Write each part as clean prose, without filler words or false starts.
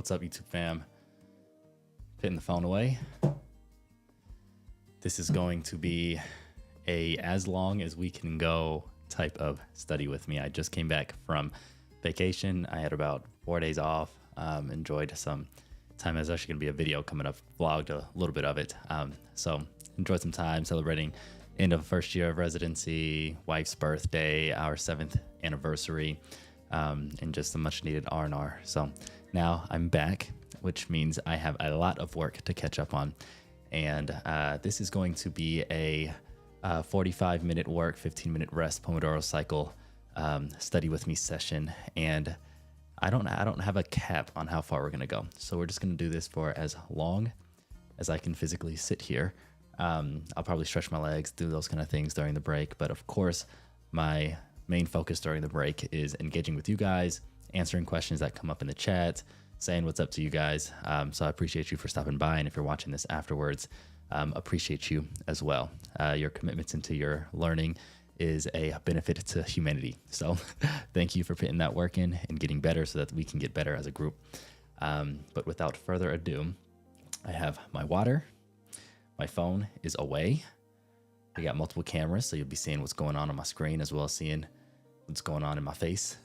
What's up, YouTube fam? Putting the phone away. This is going to be a as long as we can go type of study with me. I just came back from vacation. I had about 4 days off. Enjoyed some time. There's actually gonna be a video coming up, vlogged a little bit of it. So enjoyed some time celebrating end of first year of residency, wife's birthday, our 7th anniversary, and just a much needed R&R. So now I'm back, which means I have a lot of work to catch up on. And this is going to be a 45-minute work, 15-minute rest Pomodoro cycle study with me session. And I don't have a cap on how far we're gonna go. So we're just gonna do this for as long as I can physically sit here. I'll probably stretch my legs, do those kind of things during the break. But of course, my main focus during the break is engaging with you guys, answering questions that come up in the chat, saying what's up to you guys. So I appreciate you for stopping by. And if you're watching this afterwards, appreciate you as well. Your commitments into your learning is a benefit to humanity. So thank you for putting that work in and getting better so that we can get better as a group. But without further ado, I have my water. My phone is away. I got multiple cameras, so you'll be seeing what's going on my screen as well as seeing what's going on in my face.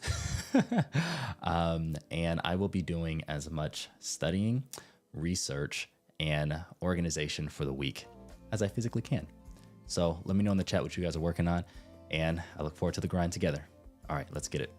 And I will be doing as much studying, research, and organization for the week as I physically can. So let me know in the chat what you guys are working on, and I look forward to the grind together. All right, let's get it.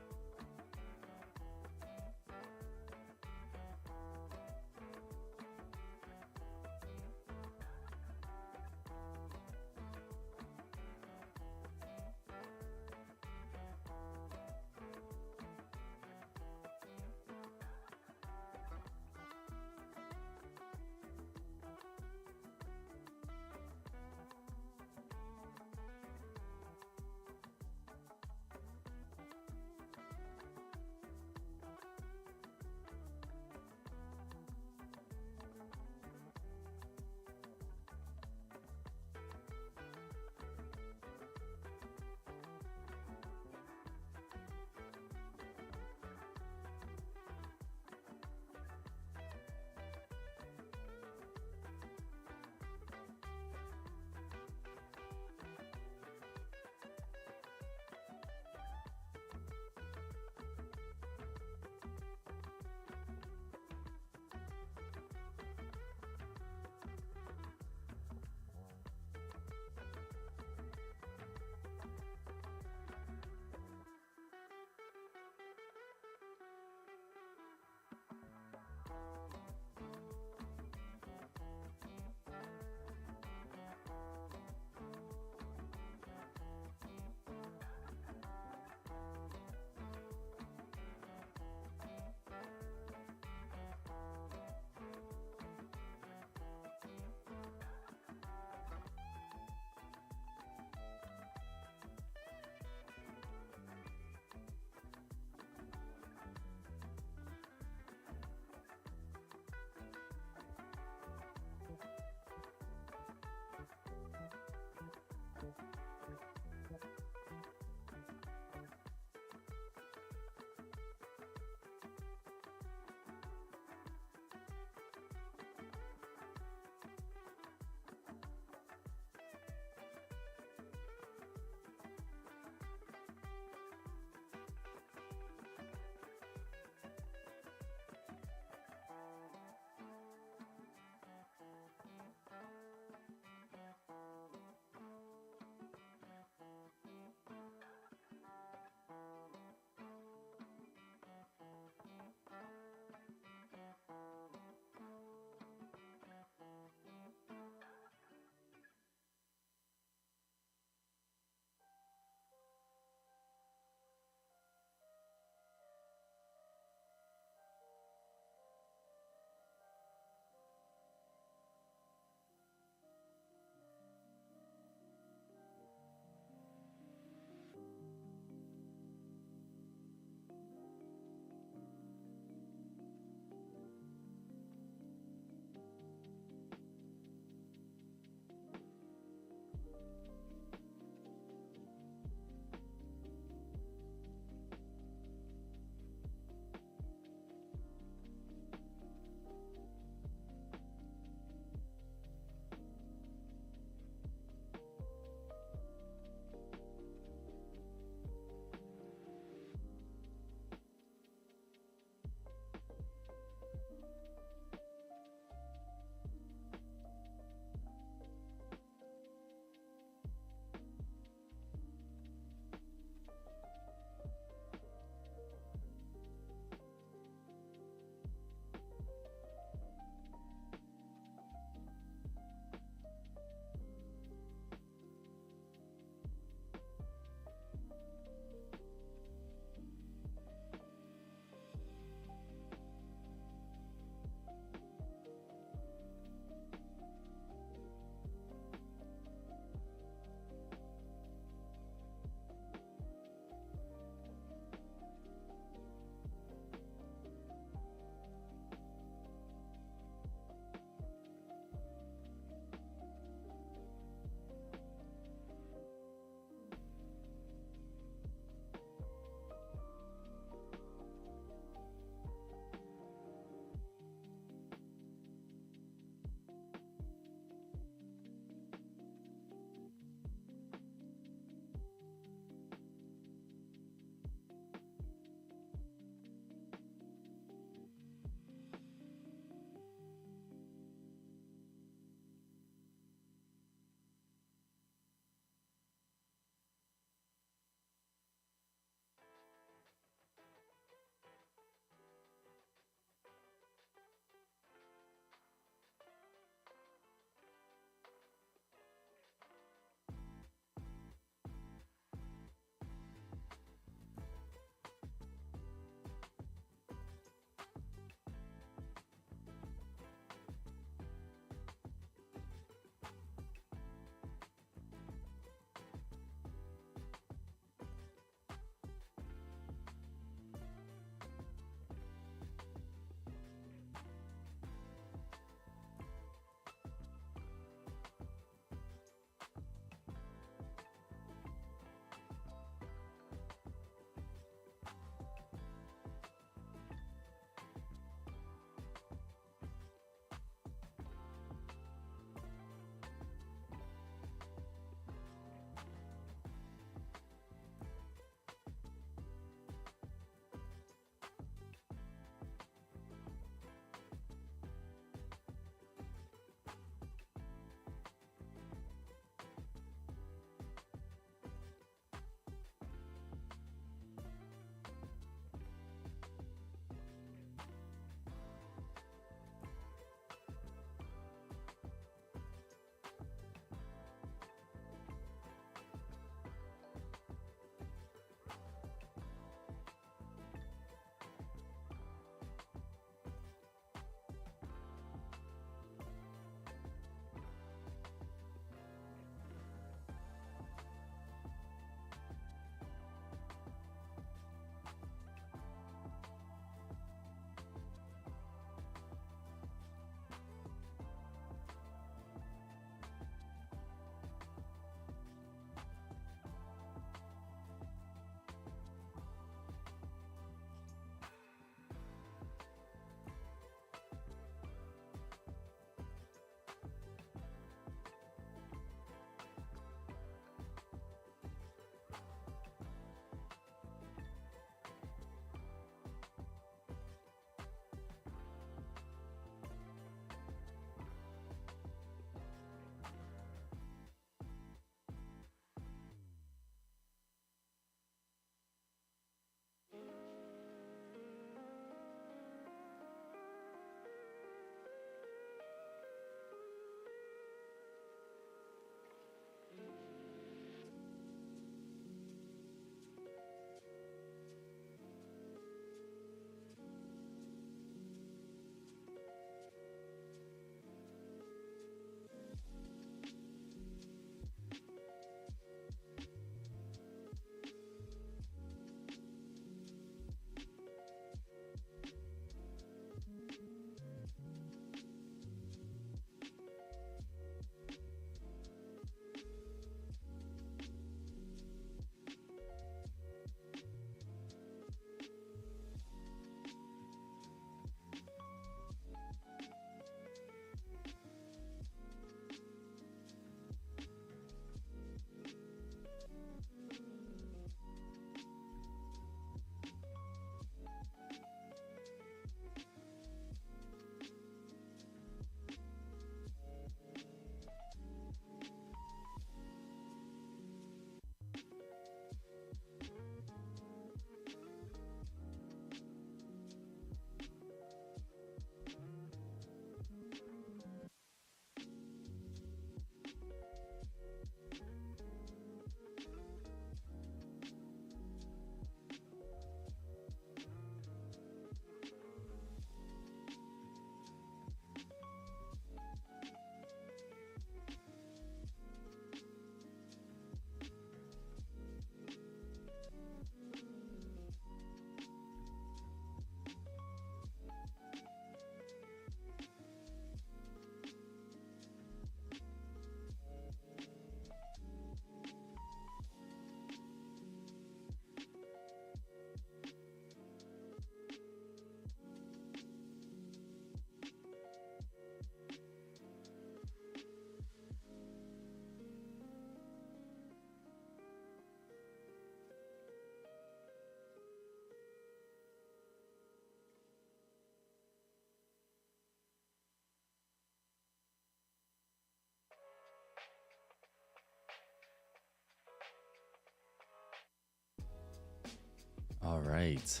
right.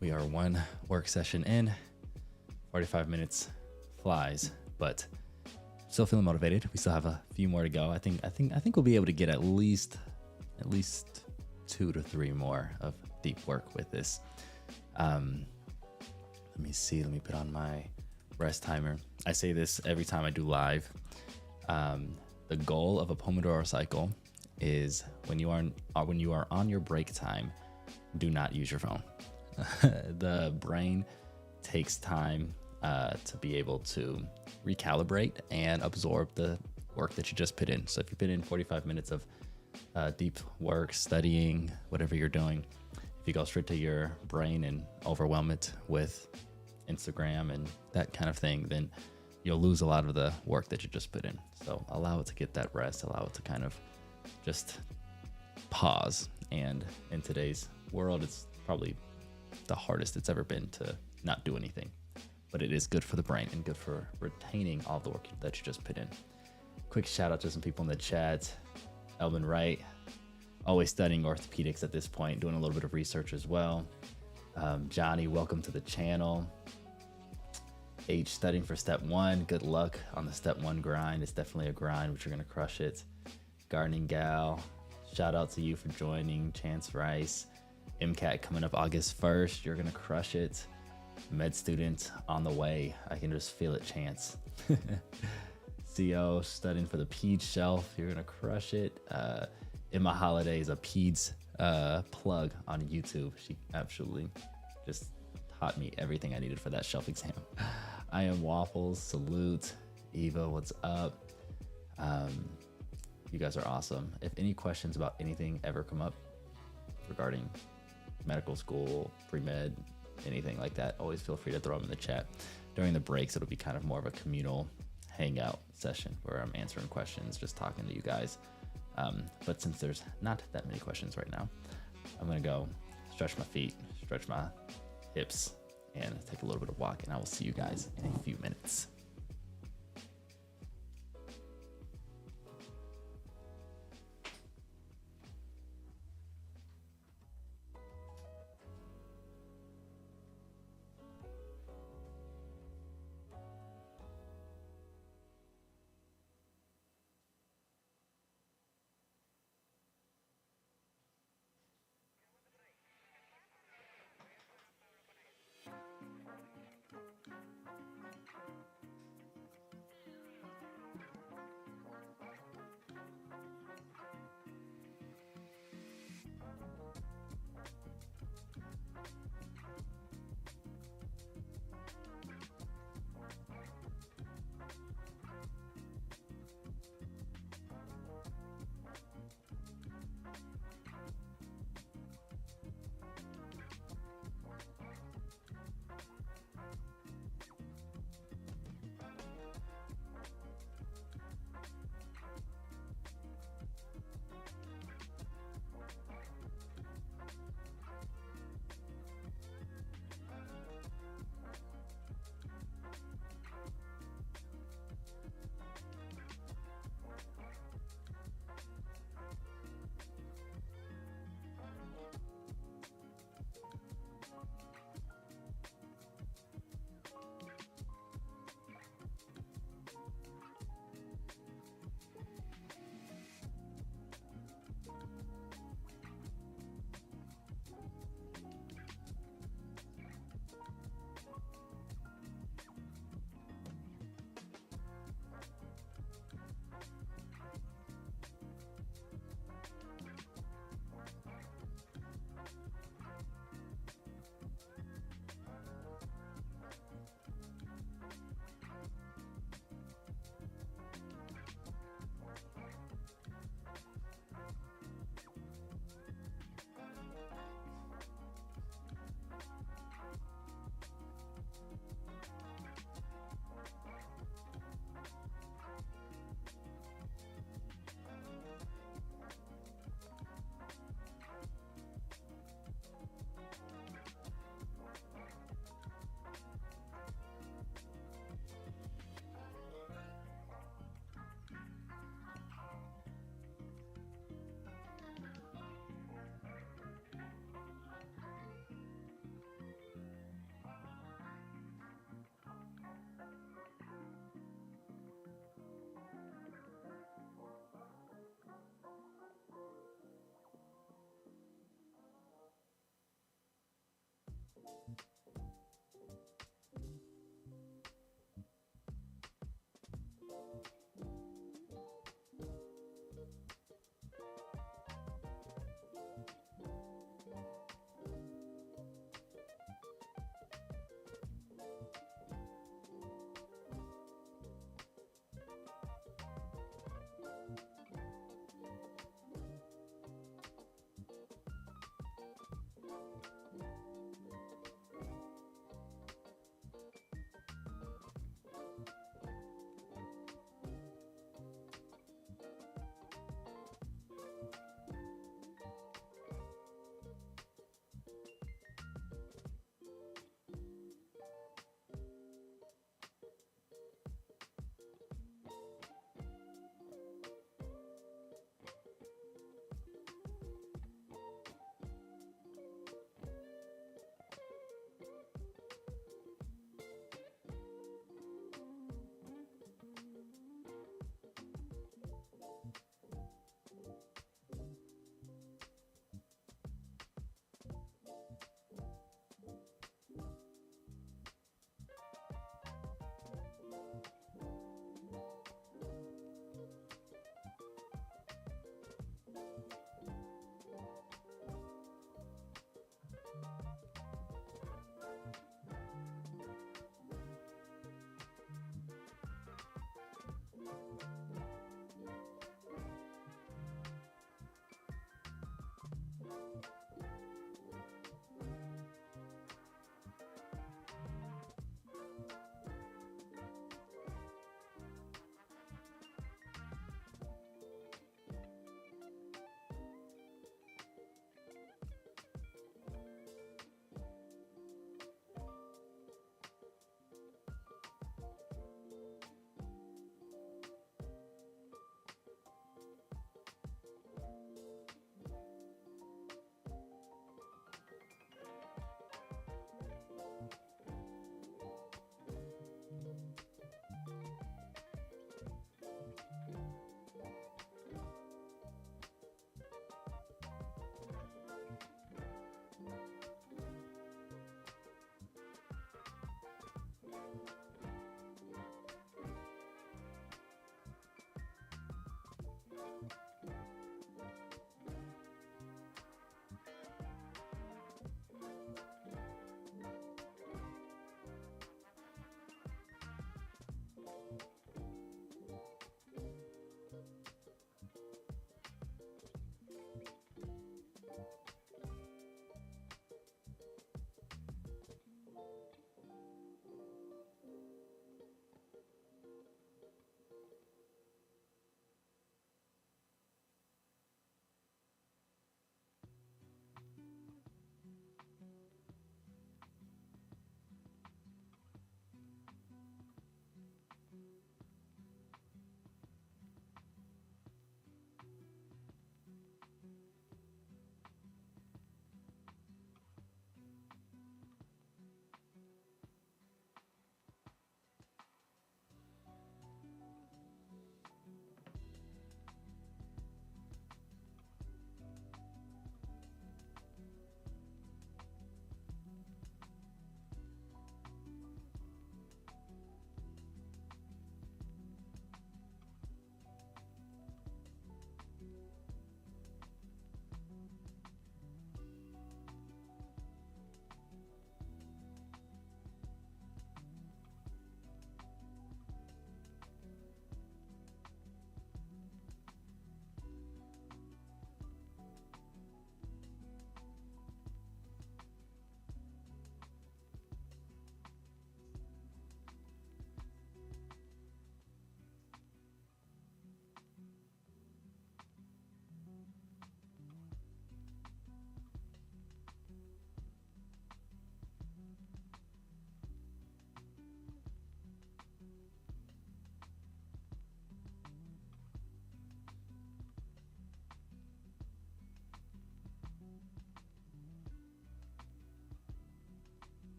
We are one work session in. 45 minutes flies, but still feeling motivated. We still have a few more to go. I think we'll be able to get at least 2 to 3 more of deep work with this. Let me see. Let me put on my rest timer. I say this every time I do live. The goal of a Pomodoro cycle is when you are on your break time, do not use your phone. The brain takes time to be able to recalibrate and absorb the work that you just put in. So if you put in 45 minutes of deep work, studying, whatever you're doing, if you go straight to your brain and overwhelm it with Instagram and that kind of thing, then you'll lose a lot of the work that you just put in. So allow it to get that rest, allow it to kind of just pause. And in today's world, it's probably the hardest it's ever been to not do anything, but it is good for the brain and good for retaining all the work that you just put in. Quick shout out to some people in the chat. Elvin Wright, always studying orthopedics at this point, doing a little bit of research as well. Johnny, welcome to the channel. H, studying for step 1. Good luck on the step 1 grind. It's definitely a grind, but you're going to crush it. Gardening Gal, shout out to you for joining. Chance Rice, MCAT coming up August 1st. You're going to crush it. Med student on the way. I can just feel it, Chance. CO, studying for the PEDS shelf. You're going to crush it. Emma Holiday is a PEDS plug on YouTube. She absolutely just taught me everything I needed for that shelf exam. I am Waffles. Salute. Eva, what's up? You guys are awesome. If any questions about anything ever come up regarding medical school, pre-med, anything like that, always feel free to throw them in the chat. During the breaks, it'll be kind of more of a communal hangout session where I'm answering questions, just talking to you guys. But since there's not that many questions right now, I'm gonna go stretch my feet, stretch my hips, and take a little bit of walk, and I will see you guys in a few minutes.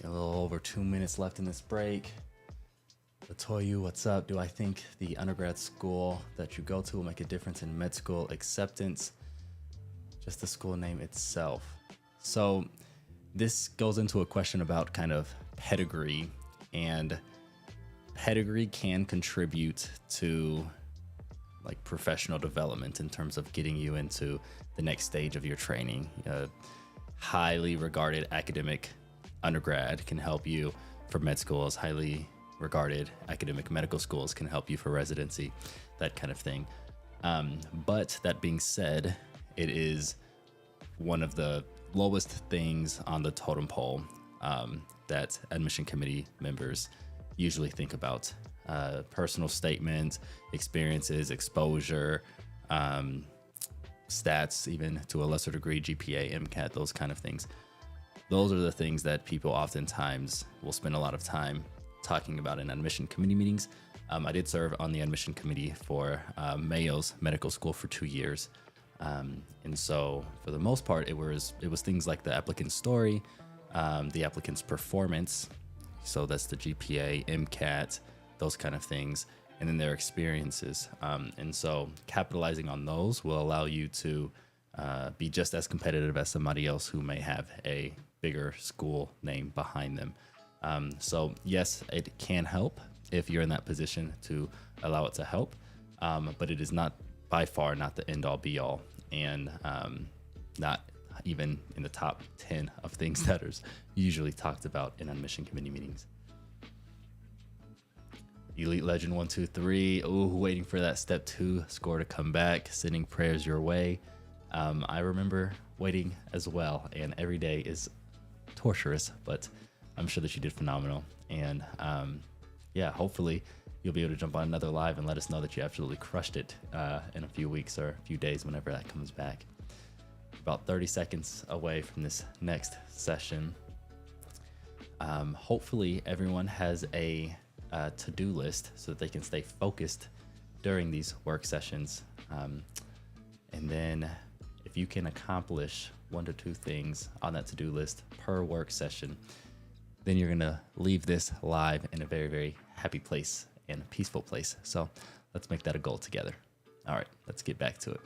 A little over 2 minutes left in this break. Latoya, what's up? Do I think the undergrad school that you go to will make a difference in med school acceptance? Just the school name itself. So this goes into a question about kind of pedigree, and pedigree can contribute to like professional development in terms of getting you into the next stage of your training. Highly regarded academic undergrad can help you for med schools. Highly regarded academic medical schools can help you for residency, that kind of thing. But that being said, it is one of the lowest things on the totem pole that admission committee members usually think about. Personal statements, experiences, exposure, stats, even to a lesser degree, GPA, MCAT, those kind of things. Those are the things that people oftentimes will spend a lot of time talking about in admission committee meetings. I did serve on the admission committee for Mayo's medical school for 2 years. And so for the most part, it was things like the applicant's story, the applicant's performance. So that's the GPA, MCAT, those kind of things, and then their experiences. And so capitalizing on those will allow you to be just as competitive as somebody else who may have a bigger school name behind them. So yes, it can help if you're in that position to allow it to help, but it is not by far not the end all be all, and not even in the top 10 of things that are usually talked about in admission committee meetings. Elite Legend 123, waiting for that step 2 score to come back, sending prayers your way. I remember waiting as well, and every day is torturous, but I'm sure that you did phenomenal. And yeah, hopefully you'll be able to jump on another live and let us know that you absolutely crushed it in a few weeks or a few days, whenever that comes back. About 30 seconds away from this next session. Hopefully everyone has a to-do list so that they can stay focused during these work sessions. And then if you can accomplish 1 to 2 things on that to-do list per work session, then you're gonna leave this live in a very, very happy place and a peaceful place. So let's make that a goal together. All right, let's get back to it.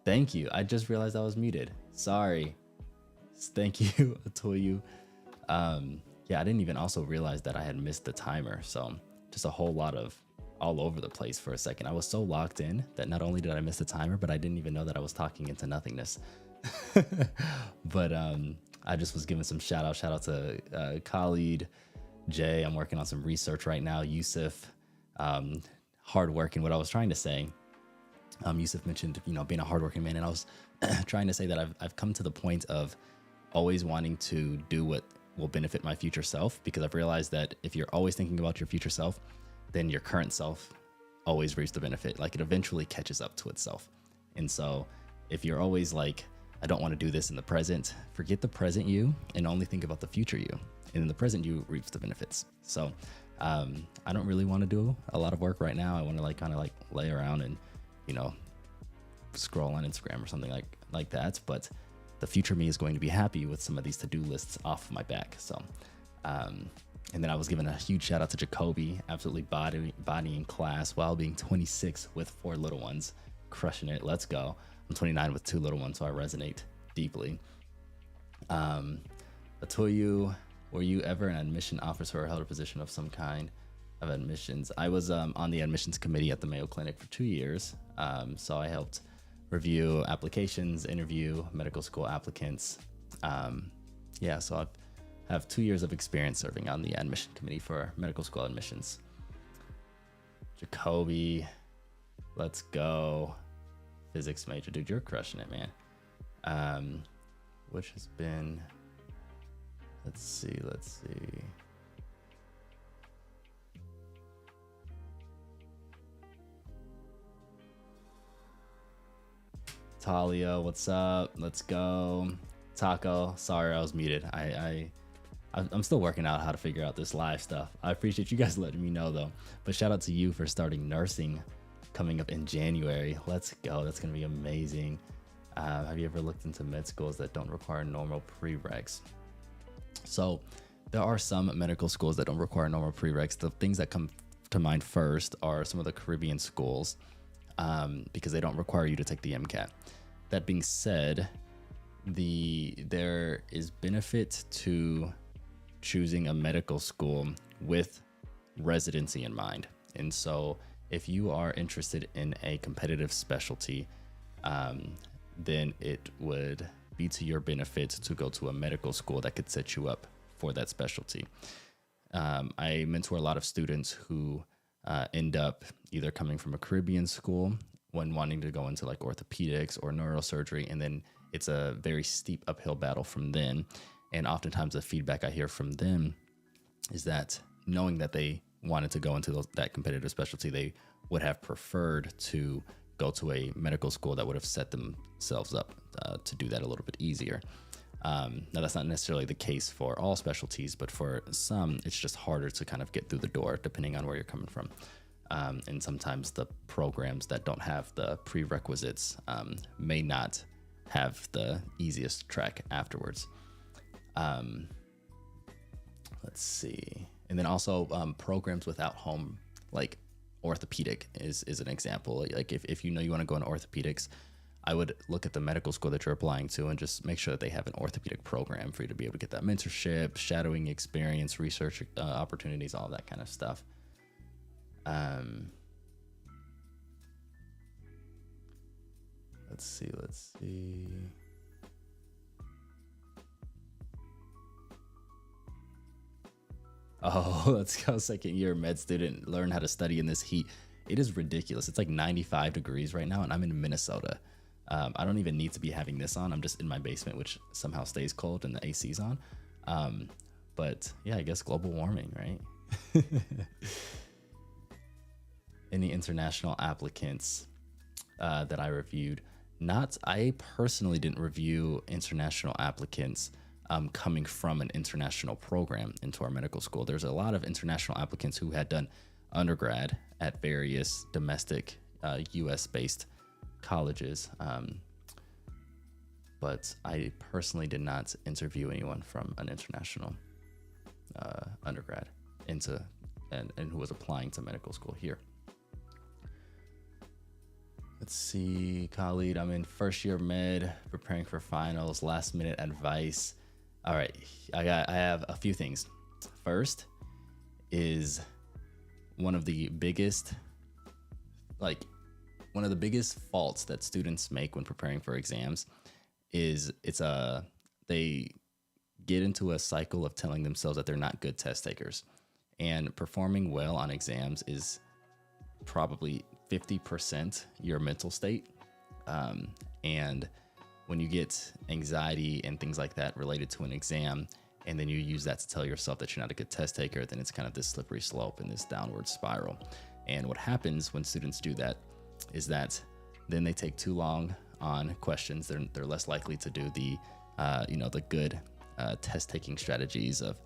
Thank you. I just realized I was muted. Sorry. Thank you, Atoyu. Yeah, I didn't even also realize that I had missed the timer. So just a whole lot of all over the place for a second. I was so locked in that not only did I miss the timer, but I didn't even know that I was talking into nothingness. But I just was giving some shout out to Khalid, Jay. I'm working on some research right now. Yusuf, hardworking. What I was trying to say, Yusuf mentioned, being a hardworking man, and I was trying to say that I've come to the point of always wanting to do what will benefit my future self, because I've realized that if you're always thinking about your future self, then your current self always reaps the benefit. Like, it eventually catches up to itself. And so if you're always like, I don't want to do this in the present, forget the present you and only think about the future you. And in the present you reaps the benefits. So I don't really want to do a lot of work right now. I want to kind of lay around and, scroll on Instagram or something like that. But the future me is going to be happy with some of these to-do lists off my back. So, and then I was giving a huge shout out to Jacoby, absolutely bodying class while being 26 with 4 little ones, crushing it. Let's go. I'm 29 with 2 little ones, so I resonate deeply. Atoyu, were you ever an admission officer or held a position of some kind of admissions? I was on the admissions committee at the Mayo Clinic for 2 years. So I helped review applications, interview medical school applicants. So I have 2 years of experience serving on the admission committee for medical school admissions. Jacoby, let's go. Physics major, dude, you're crushing it, man. Which has been, let's see. Talia, what's up? Let's go. Taco, sorry I was muted. I'm still working out how to figure out this live stuff. I appreciate you guys letting me know though. But shout out to you for starting nursing coming up in January. Let's go. That's gonna be amazing. Have you ever looked into med schools that don't require normal prereqs? So there are some medical schools that don't require normal prereqs. The things that come to mind first are some of the Caribbean schools, because they don't require you to take the MCAT. That being said, there is benefit to choosing a medical school with residency in mind. And so if you are interested in a competitive specialty, then it would be to your benefit to go to a medical school that could set you up for that specialty. I mentor a lot of students who end up either coming from a Caribbean school when wanting to go into orthopedics or neurosurgery, and then it's a very steep uphill battle from then. And oftentimes the feedback I hear from them is that knowing that they wanted to go into that competitive specialty, they would have preferred to go to a medical school that would have set themselves up to do that a little bit easier. Now, that's not necessarily the case for all specialties, but for some, it's just harder to kind of get through the door depending on where you're coming from. And sometimes the programs that don't have the prerequisites may not have the easiest track afterwards. Let's see. And then also programs without home, like orthopedic is an example. Like if you know you want to go into orthopedics, I would look at the medical school that you're applying to and just make sure that they have an orthopedic program for you to be able to get that mentorship, shadowing experience, research opportunities, all that kind of stuff. Let's see. Oh, let's go. Second year med student, learn how to study in this heat. It is ridiculous. It's like 95 degrees right now, and I'm in Minnesota. I don't even need to be having this on. I'm just in my basement, which somehow stays cold and the AC's on. But yeah, I guess global warming, right? Any international applicants that I reviewed? I personally didn't review international applicants coming from an international program into our medical school. There's a lot of international applicants who had done undergrad at various domestic US-based colleges. But I personally did not interview anyone from an international undergrad and who was applying to medical school here. Let's see, Khalid, I'm in first year med, preparing for finals, last minute advice. All right, I have a few things. First is one of the biggest faults that students make when preparing for exams is they get into a cycle of telling themselves that they're not good test takers. And performing well on exams is probably 50% your mental state. And when you get anxiety and things like that related to an exam, and then you use that to tell yourself that you're not a good test taker, then it's kind of this slippery slope and this downward spiral. And what happens when students do that is that then they take too long on questions. They're less likely to do the good test taking strategies of,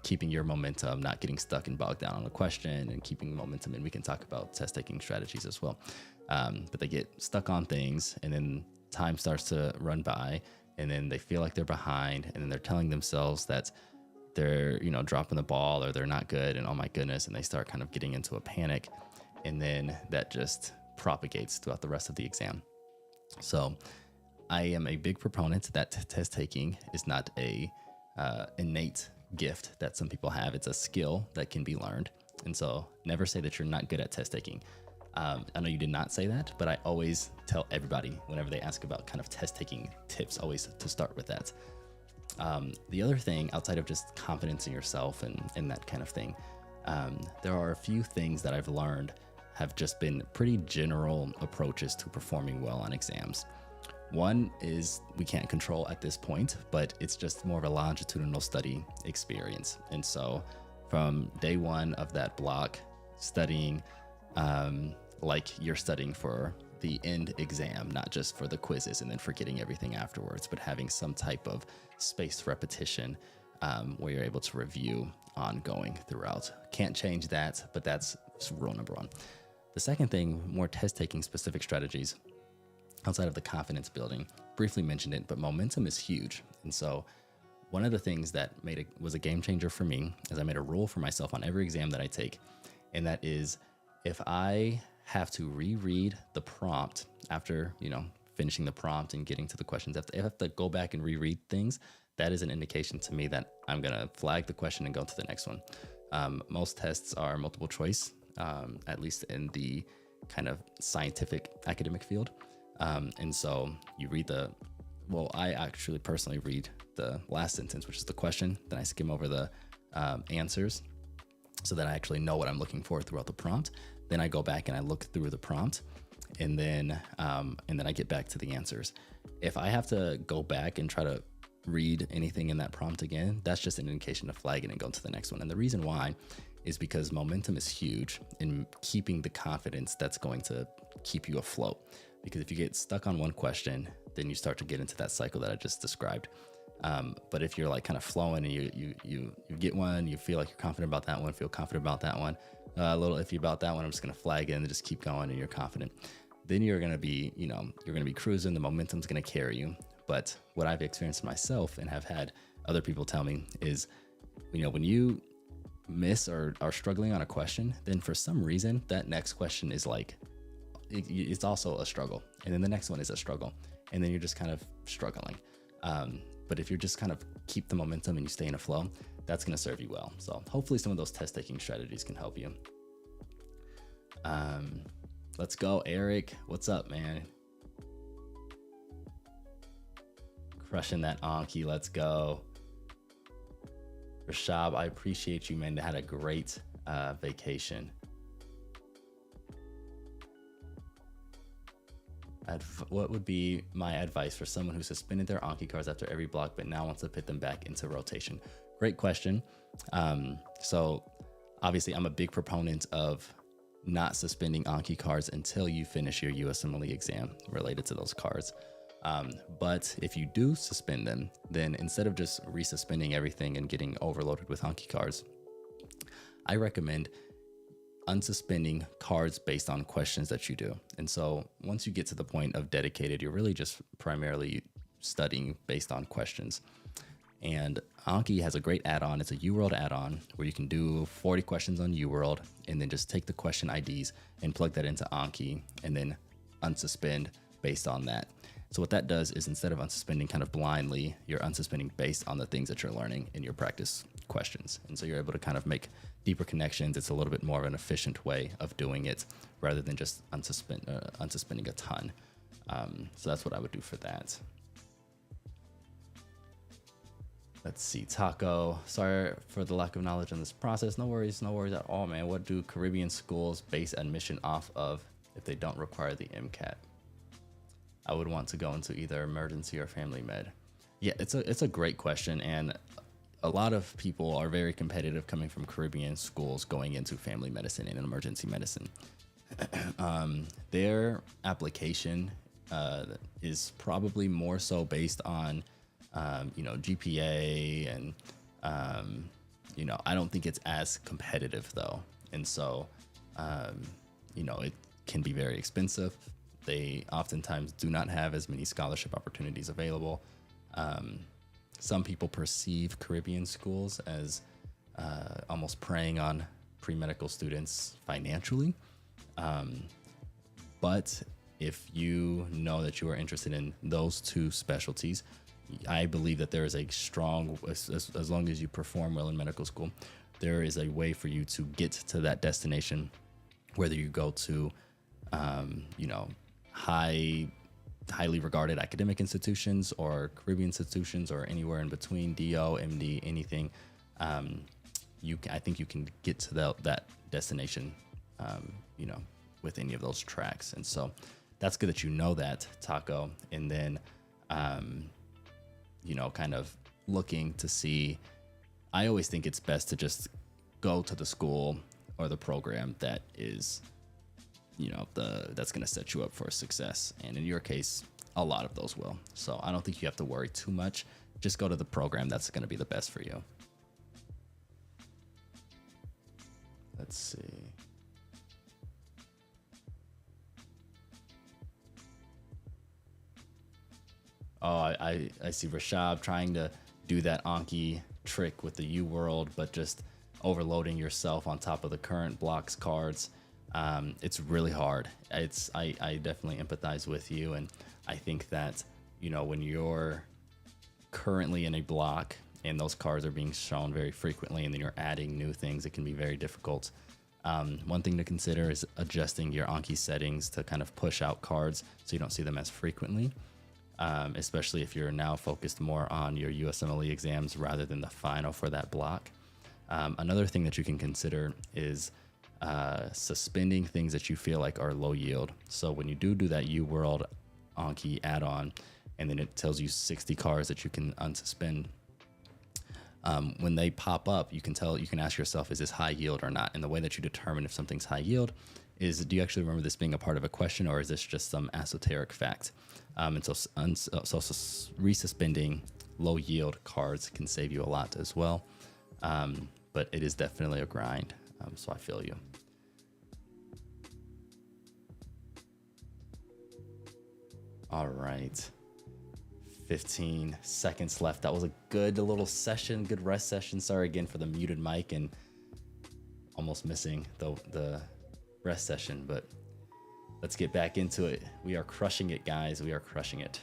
keeping your momentum, not getting stuck and bogged down on a question, and keeping momentum. And we can talk about test taking strategies as well. But they get stuck on things, and then time starts to run by, and then they feel like they're behind, and then they're telling themselves that they're, dropping the ball or they're not good, and oh my goodness, and they start kind of getting into a panic, and then that just propagates throughout the rest of the exam. So I am a big proponent that test taking is not a innate gift that some people have. It's a skill that can be learned. And so never say that you're not good at test taking. I know you did not say that, but I always tell everybody whenever they ask about kind of test taking tips, always to start with that. The other thing outside of just confidence in yourself and that kind of thing, there are a few things that I've learned have just been pretty general approaches to performing well on exams. One is we can't control at this point, but it's just more of a longitudinal study experience. And so from day one of that block, studying like you're studying for the end exam, not just for the quizzes and then forgetting everything afterwards, but having some type of spaced repetition where you're able to review ongoing throughout. Can't change that, but that's rule number one. The second thing, more test-taking specific strategies outside of the confidence building. Briefly mentioned it, but momentum is huge. And so one of the things that was a game changer for me is I made a rule for myself on every exam that I take. And that is, if I have to reread the prompt after, finishing the prompt and getting to the questions, if I have to go back and reread things, that is an indication to me that I'm going to flag the question and go to the next one. Most tests are multiple choice, at least in the kind of scientific academic field. And so you read I actually personally read the last sentence, which is the question. Then I skim over the answers so that I actually know what I'm looking for throughout the prompt. Then I go back and I look through the prompt, and then I get back to the answers. If I have to go back and try to read anything in that prompt again, that's just an indication to flag it and go to the next one. And the reason why is because momentum is huge in keeping the confidence that's going to keep you afloat. Because if you get stuck on one question, then you start to get into that cycle that I just described. But if you're like kind of flowing and you get one, you feel like you're confident about that one, feel confident about that one, a little iffy about that one, I'm just going to flag it and just keep going, and you're confident. Then you're going to be, you're going to be cruising. The momentum's going to carry you. But what I've experienced myself and have had other people tell me is, when you miss or are struggling on a question, then for some reason that next question is like, it's also a struggle, and then the next one is a struggle, and then you're just kind of struggling. But if you just kind of keep the momentum and you stay in a flow, that's going to serve you well. So hopefully some of those test taking strategies can help you. Let's go, Eric. What's up, man? Crushing that Anki. Let's go. Rashab, I appreciate you, man. They had a great vacation. What would be my advice for someone who suspended their Anki cards after every block but now wants to put them back into rotation? Great question. So obviously I'm a big proponent of not suspending Anki cards until you finish your USMLE exam related to those cards. But if you do suspend them, then instead of just resuspending everything and getting overloaded with Anki cards, I recommend unsuspending cards based on questions that you do. And so once you get to the point of dedicated, you're really just primarily studying based on questions. And Anki has a great add-on. It's a UWorld add-on where you can do 40 questions on UWorld and then just take the question IDs and plug that into Anki and then unsuspend based on that. So what that does is instead of unsuspending kind of blindly, you're unsuspending based on the things that you're learning in your practice questions. And so you're able to kind of make deeper connections. It's a little bit more of an efficient way of doing it rather than just unsuspending a ton. So that's what I would do for that. Let's see, Taco. Sorry for the lack of knowledge on this process. No worries at all, man. What do Caribbean schools base admission off of if they don't require the MCAT? I would want to go into either emergency or family med. Yeah, it's a great question, and a lot of people are very competitive coming from Caribbean schools going into family medicine and emergency medicine. Their application is probably more so based on GPA and I don't think it's as competitive though, and so it can be very expensive. They oftentimes do not have as many scholarship opportunities available. Some people perceive Caribbean schools as almost preying on pre-medical students financially. But if you know that you are interested in those two specialties, I believe that there is a strong, as long as you perform well in medical school, there is a way for you to get to that destination, whether you go to, highly regarded academic institutions or Caribbean institutions or anywhere in between, DO, MD, anything. I think you can get to that destination, with any of those tracks. And so that's good that you know that, Taco. And then, kind of looking to see, I always think it's best to just go to the school or the program that is, that's going to set you up for success. And in your case, a lot of those will. So I don't think you have to worry too much. Just go to the program that's going to be the best for you. Let's see. Oh, I see Rashab trying to do that Anki trick with the U World, but just overloading yourself on top of the current blocks cards. It's really hard. I definitely empathize with you, and I think that when you're currently in a block and those cards are being shown very frequently, and then you're adding new things, it can be very difficult. One thing to consider is adjusting your Anki settings to kind of push out cards so you don't see them as frequently. Especially if you're now focused more on your USMLE exams rather than the final for that block. Another thing that you can consider is suspending things that you feel like are low yield. So when you do that U World Anki add-on, and then it tells you 60 cards that you can unsuspend, when they pop up, you can ask yourself, is this high yield or not? And the way that you determine if something's high yield is, do you actually remember this being a part of a question, or is this just some esoteric fact? And so resuspending low yield cards can save you a lot as well. But it is definitely a grind. So I feel you. All right. 15 seconds left. That was a good little session, good rest session. Sorry again for the muted mic and almost missing the rest session, but let's get back into it. We are crushing it, guys. We are crushing it.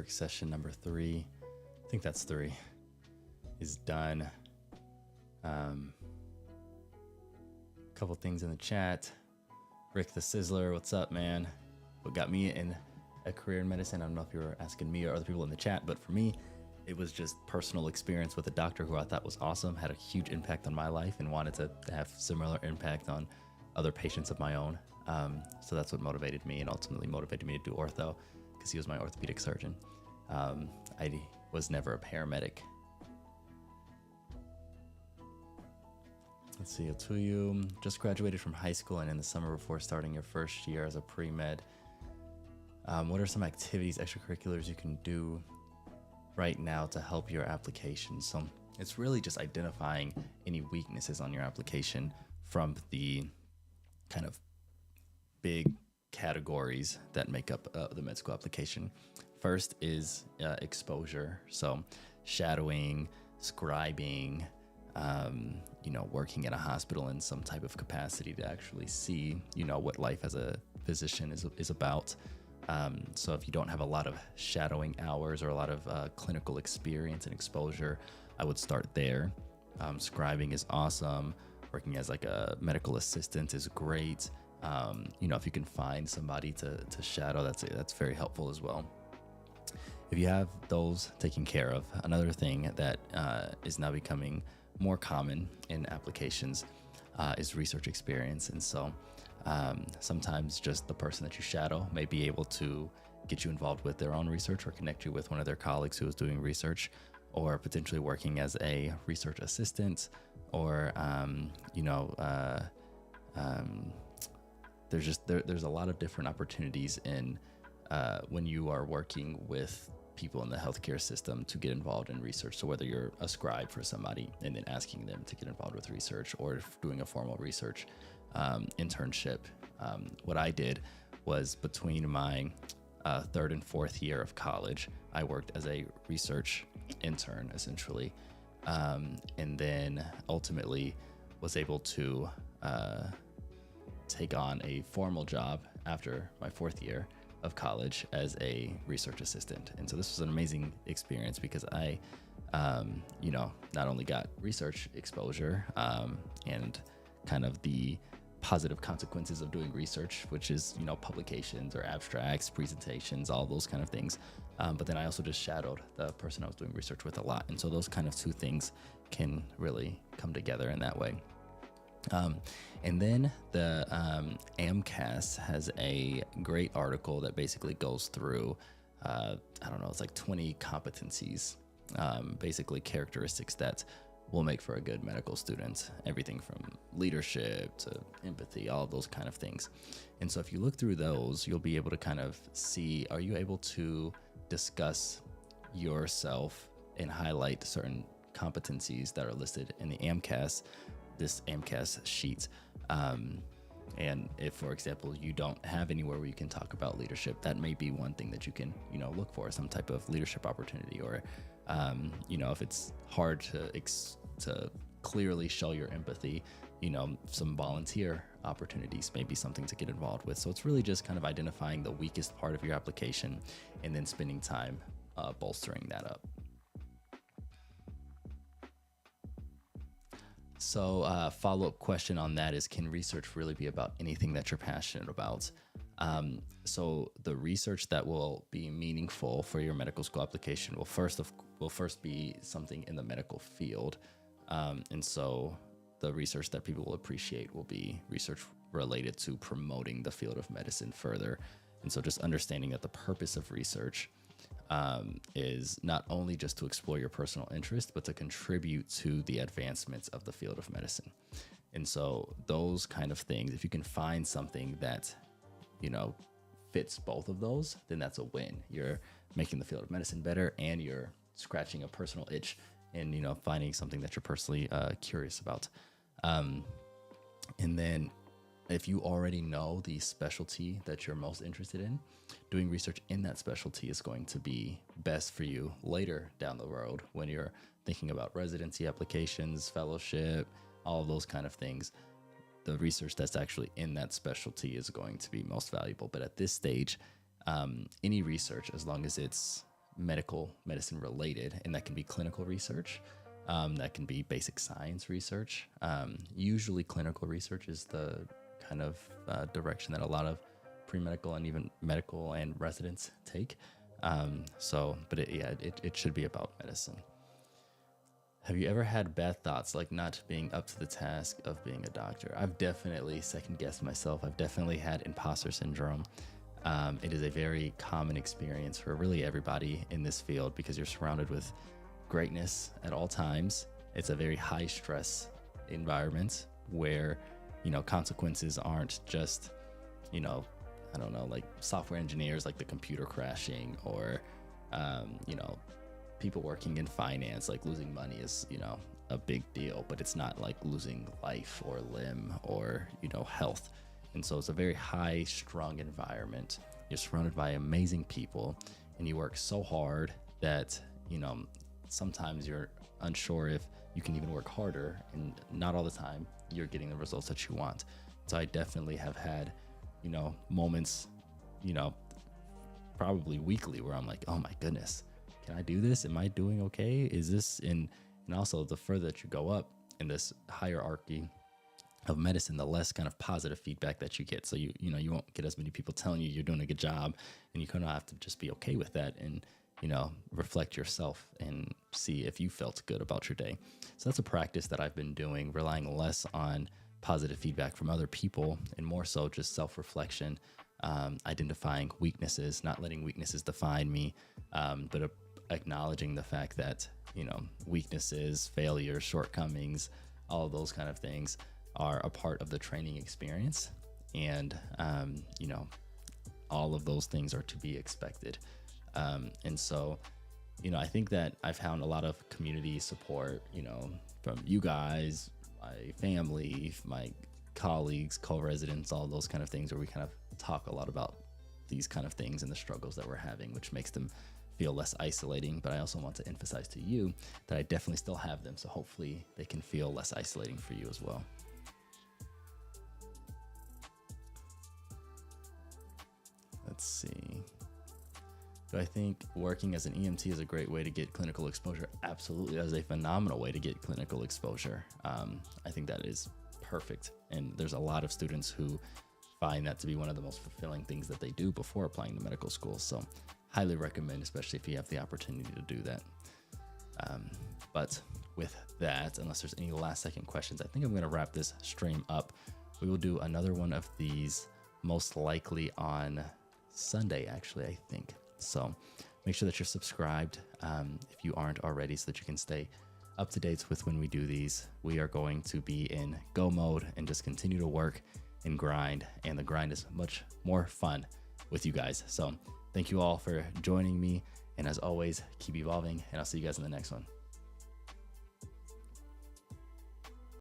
work session number 3. I think that's 3 is done. Couple things in the chat. Rick the Sizzler, what's up, man? What got me in a career in medicine? I don't know if you were asking me or other people in the chat, but for me, it was just personal experience with a doctor who I thought was awesome, had a huge impact on my life, and wanted to have similar impact on other patients of my own. So that's what motivated me and ultimately motivated me to do ortho, because he was my orthopedic surgeon. I was never a paramedic. Let's see, Otuyu just graduated from high school and in the summer before starting your first year as a pre-med. What are some activities, extracurriculars you can do right now to help your application? So it's really just identifying any weaknesses on your application from the kind of big categories that make up the med school application. First is exposure. So shadowing, scribing, working in a hospital in some type of capacity to actually see, what life as a physician is about. So if you don't have a lot of shadowing hours or a lot of clinical experience and exposure, I would start there. Scribing is awesome. Working as like a medical assistant is great. If you can find somebody to shadow, that's very helpful as well. If you have those taken care of, another thing that is now becoming more common in applications is research experience. And so sometimes just the person that you shadow may be able to get you involved with their own research or connect you with one of their colleagues who is doing research, or potentially working as a research assistant, or there's a lot of different opportunities in when you are working with people in the healthcare system to get involved in research. So whether you're a scribe for somebody and then asking them to get involved with research, or doing a formal research internship. What I did was between my third and fourth year of college, I worked as a research intern essentially, and then ultimately was able to take on a formal job after my fourth year of college as a research assistant. And so this was an amazing experience because I, not only got research exposure and kind of the positive consequences of doing research, which is, publications or abstracts, presentations, all those kind of things. But then I also just shadowed the person I was doing research with a lot. And so those kind of two things can really come together in that way. And then the AMCAS has a great article that basically goes through, it's like 20 competencies, basically characteristics that will make for a good medical student. Everything from leadership to empathy, all of those kind of things. And so if you look through those, you'll be able to kind of see, are you able to discuss yourself and highlight certain competencies that are listed in the AMCAS, this AMCAS sheet. And if, for example, you don't have anywhere where you can talk about leadership, that may be one thing that you can, look for, some type of leadership opportunity. Or, if it's hard to clearly show your empathy, some volunteer opportunities may be something to get involved with. So it's really just kind of identifying the weakest part of your application and then spending time bolstering that up. So follow-up question on that is, can research really be about anything that you're passionate about? So the research that will be meaningful for your medical school application will first be something in the medical field. And so the research that people will appreciate will be research related to promoting the field of medicine further. And so just understanding that the purpose of research is not only just to explore your personal interest, but to contribute to the advancements of the field of medicine. And so those kind of things, if you can find something that, fits both of those, then that's a win. You're making the field of medicine better, and you're scratching a personal itch and, finding something that you're personally curious about. And then if you already know the specialty that you're most interested in, doing research in that specialty is going to be best for you later down the road when you're thinking about residency applications, fellowship, all of those kind of things. The research that's actually in that specialty is going to be most valuable. But at this stage, any research, as long as it's medicine related, and that can be clinical research. That can be basic science research. Usually clinical research is the kind of direction that a lot of pre-medical and even medical and residents take. But it should be about medicine. Have you ever had bad thoughts, like not being up to the task of being a doctor? I've definitely second-guessed myself. I've definitely had imposter syndrome. It is a very common experience for really everybody in this field because you're surrounded with greatness at all times. It's a very high-stress environment where, consequences aren't just, I don't know, like software engineers, like the computer crashing, or, people working in finance, like losing money is, a big deal, but it's not like losing life or limb or, health. And so it's a very high strung environment. You're surrounded by amazing people and you work so hard that, sometimes you're unsure if you can even work harder, and not all the time you're getting the results that you want. So I definitely have had, moments, probably weekly, where I'm like, oh my goodness, can I do this? Am I doing okay? Is this in, and also the further that you go up in this hierarchy of medicine, the less kind of positive feedback that you get. So you won't get as many people telling you you're doing a good job, and you kind of have to just be okay with that and, reflect yourself and see if you felt good about your day. So that's a practice that I've been doing, relying less on positive feedback from other people and more so just self-reflection, identifying weaknesses, not letting weaknesses define me, but acknowledging the fact that, weaknesses, failures, shortcomings, all of those kind of things are a part of the training experience. And, all of those things are to be expected. And so, I think that I've found a lot of community support, from you guys, my family, my colleagues, co-residents, all those kind of things, where we kind of talk a lot about these kind of things and the struggles that we're having, which makes them feel less isolating. But I also want to emphasize to you that I definitely still have them. So hopefully they can feel less isolating for you as well. Let's see. Do I think working as an EMT is a great way to get clinical exposure? Absolutely. That is a phenomenal way to get clinical exposure. I think that is perfect. And there's a lot of students who find that to be one of the most fulfilling things that they do before applying to medical school. So highly recommend, especially if you have the opportunity to do that. But with that, unless there's any last second questions, I think I'm going to wrap this stream up. We will do another one of these most likely on Sunday, actually, I think. So make sure that you're subscribed if you aren't already, so that you can stay up to date with when we do these. We are going to be in go mode and just continue to work and grind. And the grind is much more fun with you guys. So thank you all for joining me. And as always, keep evolving, and I'll see you guys in the next one.